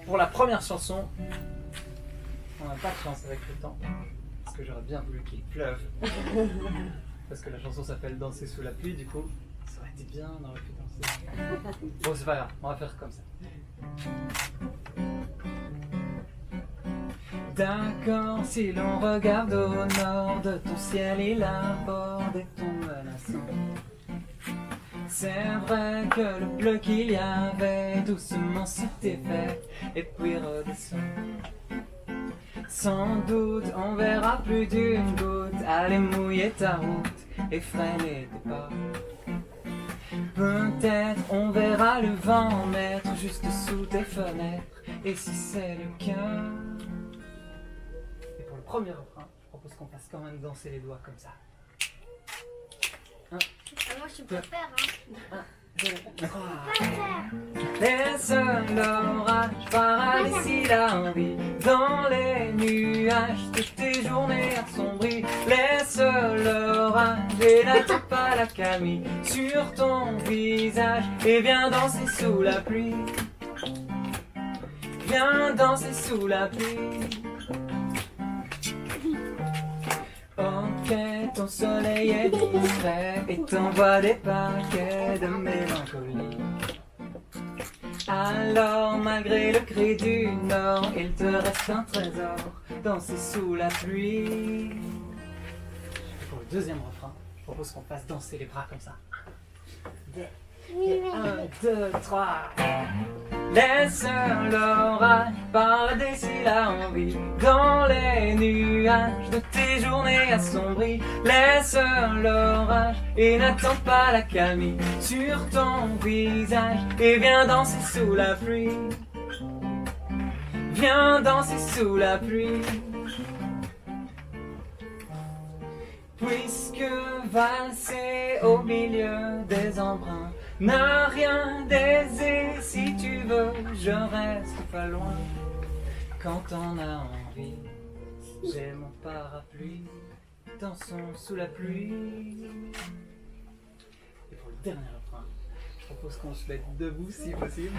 Pour la première chanson, on n'a pas de chance avec le temps, parce que j'aurais bien voulu qu'il pleuve. Parce que la chanson s'appelle Danser sous la pluie, du coup, ça aurait été bien, on aurait pu danser. Bon, c'est pas grave, on va faire comme ça. D'accord, si l'on regarde au nord de ton ciel, il aborde et ton menaçant. C'est vrai que le bleu qu'il y avait doucement s'était fait et puis redescend. Sans doute on verra plus d'une goutte aller mouiller ta route et freiner tes pas. Peut-être on verra le vent mettre juste sous tes fenêtres, et si c'est le cas. Et pour le premier refrain, je propose qu'on fasse quand même danser les doigts comme ça. Moi je peux faire, hein. 1, 2, 3. Laisse l'orage par d'ici la envie dans les nuages de tes journées assombries. Laisse l'orage et n'attends pas la camille sur ton visage et viens danser sous la pluie. Viens danser sous la pluie. Ok, ton soleil est discret et t'envoie des paquets de mélancolie. Alors, malgré le cri du nord, il te reste un trésor, danser sous la pluie. Pour le deuxième refrain, je propose qu'on fasse danser les bras comme ça. 1, 2, 3. Laisse l'orage par d'ici la envie dans les nuages de tes journées assombries. Laisse l'orage et n'attends pas la camille sur ton visage et viens danser sous la pluie. Viens danser sous la pluie. Puisque valser au milieu des embruns n'a rien d'aisé, si tu veux, je reste pas loin. Quand on a envie, j'ai mon parapluie, dansons sous la pluie. Et pour le dernier refrain, je propose qu'on se mette debout si possible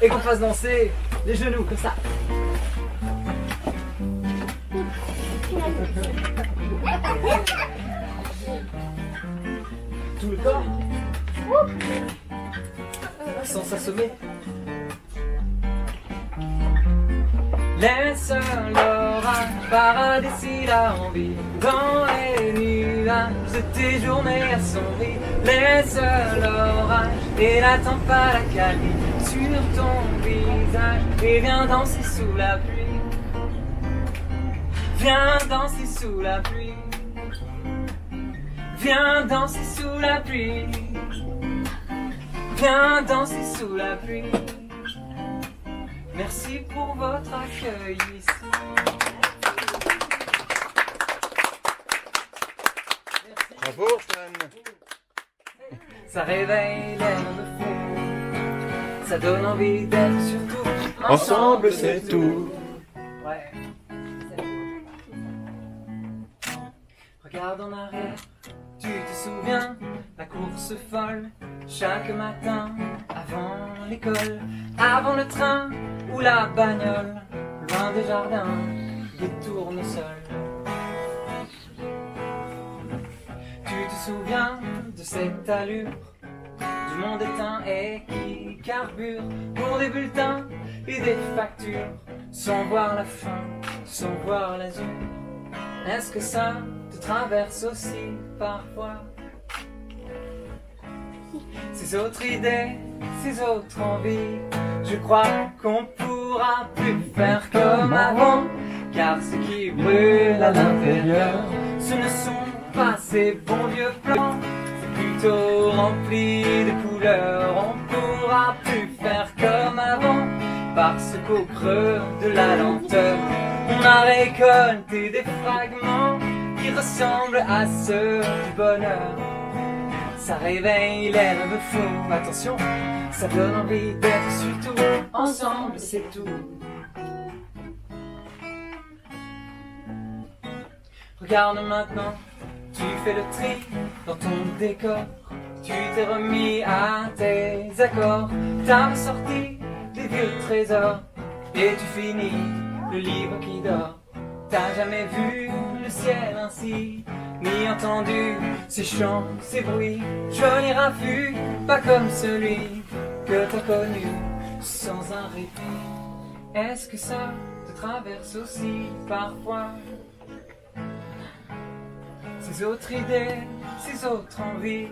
et qu'on fasse danser les genoux comme ça. Tout le corps sans s'assommer. Laisse l'orage par d'ici la envie dans les nuages de tes journées assombries. Laisse l'orage et n'attends pas la camille sur ton visage et viens danser sous la pluie. Viens danser sous la pluie. Viens danser sous la pluie. Viens danser sous la pluie. Merci pour votre accueil ici. Bravo, Stan. Ça réveille l'air de fou. Ça donne envie d'être surtout Ensemble, c'est tout. Ouais. Regarde en arrière, tu te souviens, la course folle, chaque matin, avant l'école, avant le train ou la bagnole, loin des jardins, des tournesols. Tu te souviens de cette allure, du monde éteint et qui carbure pour des bulletins et des factures, sans voir la fin, sans voir l'azur. Est-ce que ça te traverse aussi parfois? Ces autres idées, ces autres envies, je crois qu'on pourra plus faire comme avant, car ce qui brûle à l'intérieur, ce ne sont pas ces bons vieux plans, c'est plutôt rempli de couleurs. On pourra plus faire comme avant, parce qu'au creux de la lenteur, on a récolté des fragments qui ressemblent à ceux du bonheur. Ça réveille les rêves fous, attention, ça donne envie d'être surtout ensemble, c'est tout. Regarde maintenant, tu fais le tri dans ton décor, tu t'es remis à tes accords, t'as ressorti des vieux trésors et tu finis le livre qui dort. T'as jamais vu le ciel ainsi, ni entendu ces chants, ces bruits, joli raffut, pas comme celui que t'as connu sans un répit. Est-ce que ça te traverse aussi parfois? Ces autres idées, ces autres envies,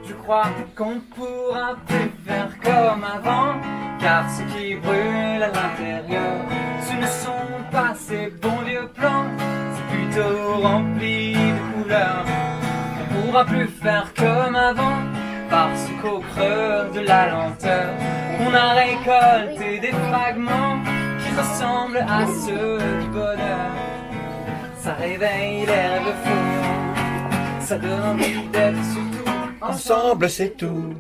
je crois qu'on ne pourra plus faire comme avant, car ce qui brûle à l'intérieur, ce ne sont pas ces bons vieux plans, c'est plutôt rempli de couleurs. On ne pourra plus faire comme avant, parce qu'au creux de la lenteur, on a récolté des fragments qui ressemblent à ceux du bonheur. Ça réveille les rêves fous, ça donne envie d'être surtout Ensemble, c'est tout.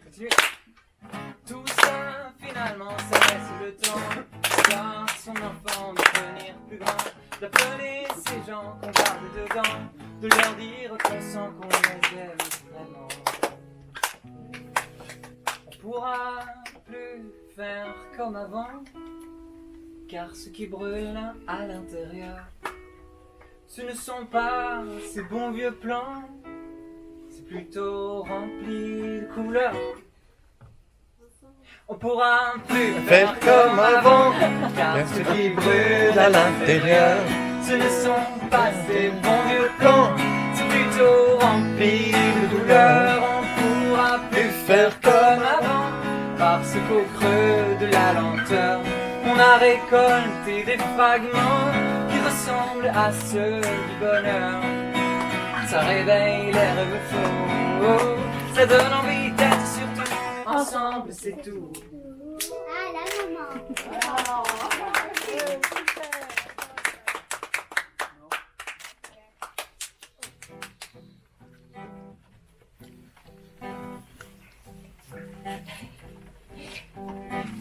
Continue. Tout ça, finalement, ça laisse le temps de voir son enfant devenir plus grand, d'appeler ces gens qu'on garde dedans, de leur dire qu'on sent qu'on les aime vraiment. On pourra plus faire comme avant, car ce qui brûle à l'intérieur, ce ne sont pas ces bons vieux plans, c'est plutôt rempli de couleurs. On pourra plus Faire comme avant, car car ce qui brûle à l'intérieur, ce ne sont pas ces bons vieux plans, c'est plutôt rempli de douleur. On pourra plus faire comme avant, parce qu'au creux de la lenteur, on a récolté des fragments qui ressemblent à ceux du bonheur. Ça réveille les rêves faux, ça donne envie d'être surtout ensemble, c'est tout. Ah, la maman.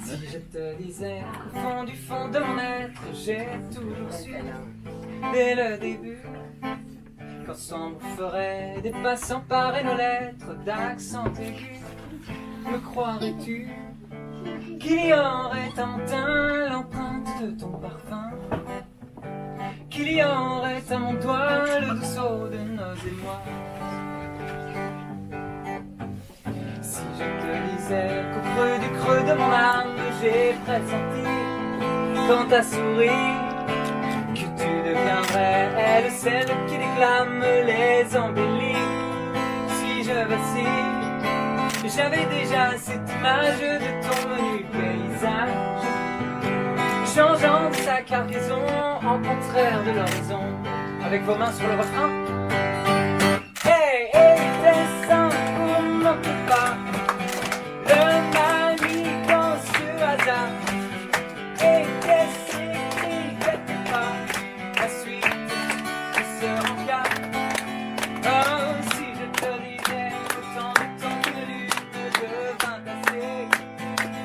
Si je te disais qu'au fond du fond de mon être, j'ai toujours su, dès le début, qu'ensemble on ferait des passants parer nos lettres d'accent aigu, me croirais-tu qu'il y aurait à mon teint l'empreinte de ton parfum, qu'il y aurait à mon doigt le doux saut de nos émois? Si je te disais qu'au creux de mon âme, j'ai pressenti, quand t'as souri, que tu deviendrais elle, celle qui déclame les embellis. Si je vacille, j'avais déjà cette image de ton menu paysage, changeant de sa cargaison en contraire de l'horizon, avec vos mains sur le refrain. Hey, hey, descends pour mon pas, le manigancieux hasard, et qu'est-ce écrit quelque part, la suite de ce rencard. Oh, si je te disais autant de temps que lutte devint assez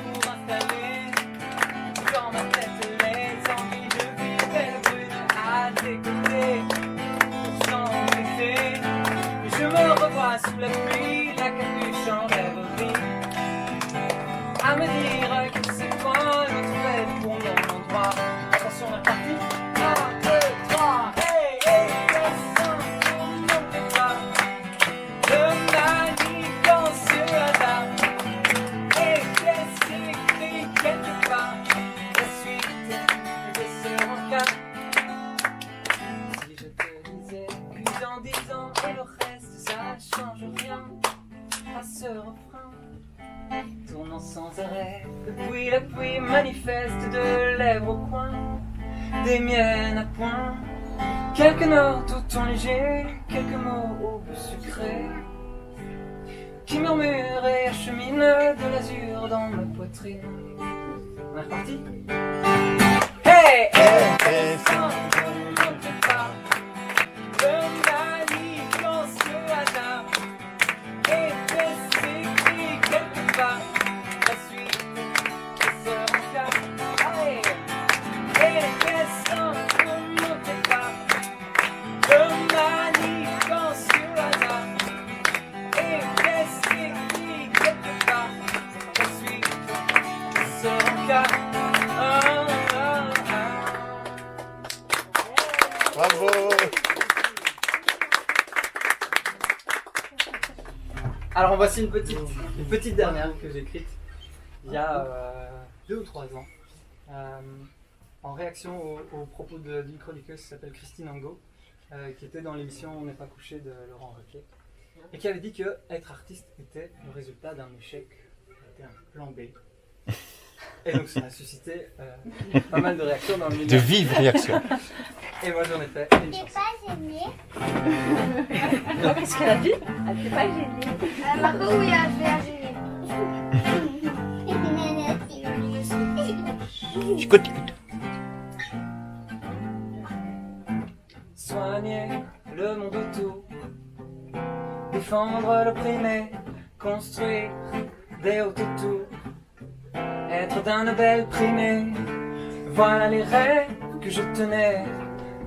pour installer dans ma tête les envies de vivre et le brûle à tes côtés, pour s'embêter. Je me revois sous la pluie, la capuche en rêverie, à me dire que c'est toi l'autre fait pour mon endroit. Attention, on est parti. 1, 2, 3, hey, hey, descends pour mon pas, le manigancieux hasard, et qu'est-ce écrit quelque part, la suite de ce rencard. Si je te disais que dans 10 ans et le reste ça change rien à ce refrain, tournant sans arrêt depuis la pluie manifeste de lèvres au coin, des miennes à point, quelques notes au ton léger, quelques mots au goût sucré, qui murmurent et acheminent de l'azur dans ma poitrine. On est reparti. Hey, hey, descends, ne monte pas, le manigancieux hasard, et qu'est-ce écrit quelque part, la suite de ce rencard. Allez. Alors voici une petite dernière que j'ai écrite il y a 2 ou 3 ans, en réaction aux propos d'une chroniqueuse qui s'appelle Christine Angot, qui était dans l'émission On n'est pas couché de Laurent Ruquier, et qui avait dit que être artiste était le résultat d'un échec, était un plan B. Et donc ça a suscité pas mal de réactions dans le milieu. De vives réactions. Et moi j'en ai fait une T'es chanson. pas gêné? Qu'est-ce qu'elle a dit? Elle n'était pas gênée. Margot, oui, elle fait gêner. Écoute. Soigner le monde autour, défendre l'opprimé, construire des hautes tours, être d'un Nobel primé. Voilà les rêves que je tenais,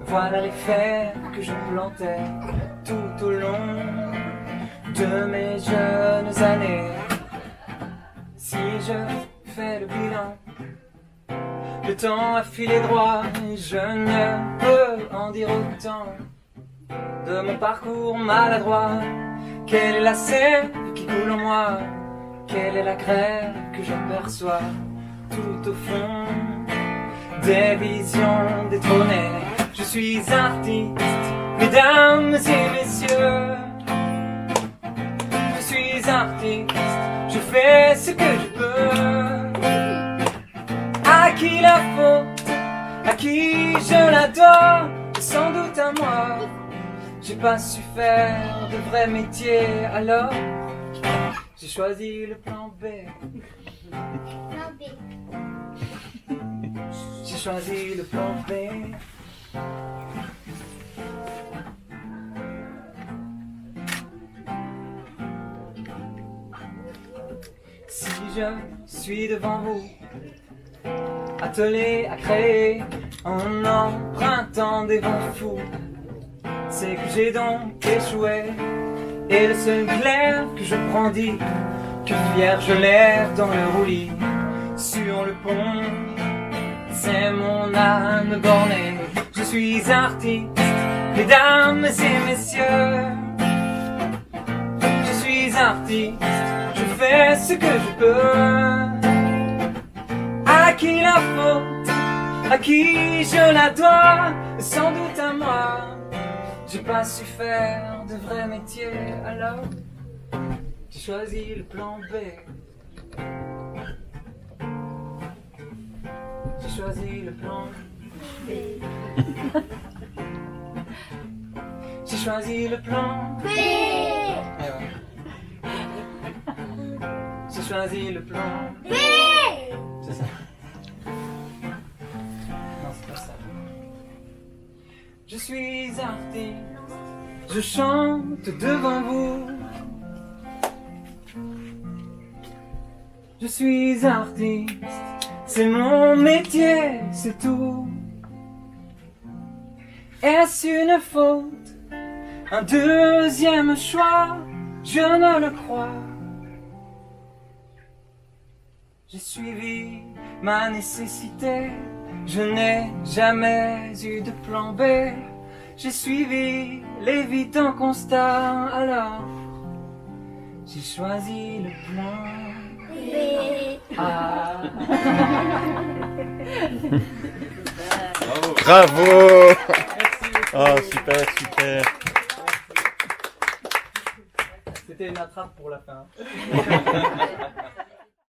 voilà les fers que je plantais tout au long de mes jeunes années. Si je fais le bilan, le temps a filé droit et je ne peux en dire autant de mon parcours maladroit. Quelle est la sève qui coule en moi? Quelle est la grève que j'aperçois tout au fond des visions détrônées? Je suis artiste, mesdames et messieurs. Je suis artiste, je fais ce que je peux. À qui la faute? À qui je la dois? Sans doute à moi. J'ai pas su faire de vrai métier, alors j'ai choisi le plan B. Plan B. J'ai choisi le plan B. Si je suis devant vous, attelé à créer en empruntant des vents fous, c'est que j'ai donc échoué. Et le seul glaive que je brandis, que fier je lève dans le roulis sur le pont, c'est mon âme bornée. Je suis artiste, mesdames et messieurs. Je suis artiste, je fais ce que je peux. À qui la faute? À qui je la dois? Sans doute à moi. J'ai pas su faire de vrai métier, alors j'ai choisi le plan B. J'ai choisi le plan B. J'ai choisi le plan B. Et ouais. J'ai choisi le plan B. C'est ça. Non, c'est pas ça. Je suis artiste, je chante devant vous. Je suis artiste, c'est mon métier, c'est tout. Est-ce une faute? Un deuxième choix? Je ne le crois. J'ai suivi ma nécessité. Je n'ai jamais eu de plan B. J'ai suivi l'évident constat, alors j'ai choisi le plan B. Ah. Bravo. Merci. Oh, super, super. C'était une attrape pour la fin.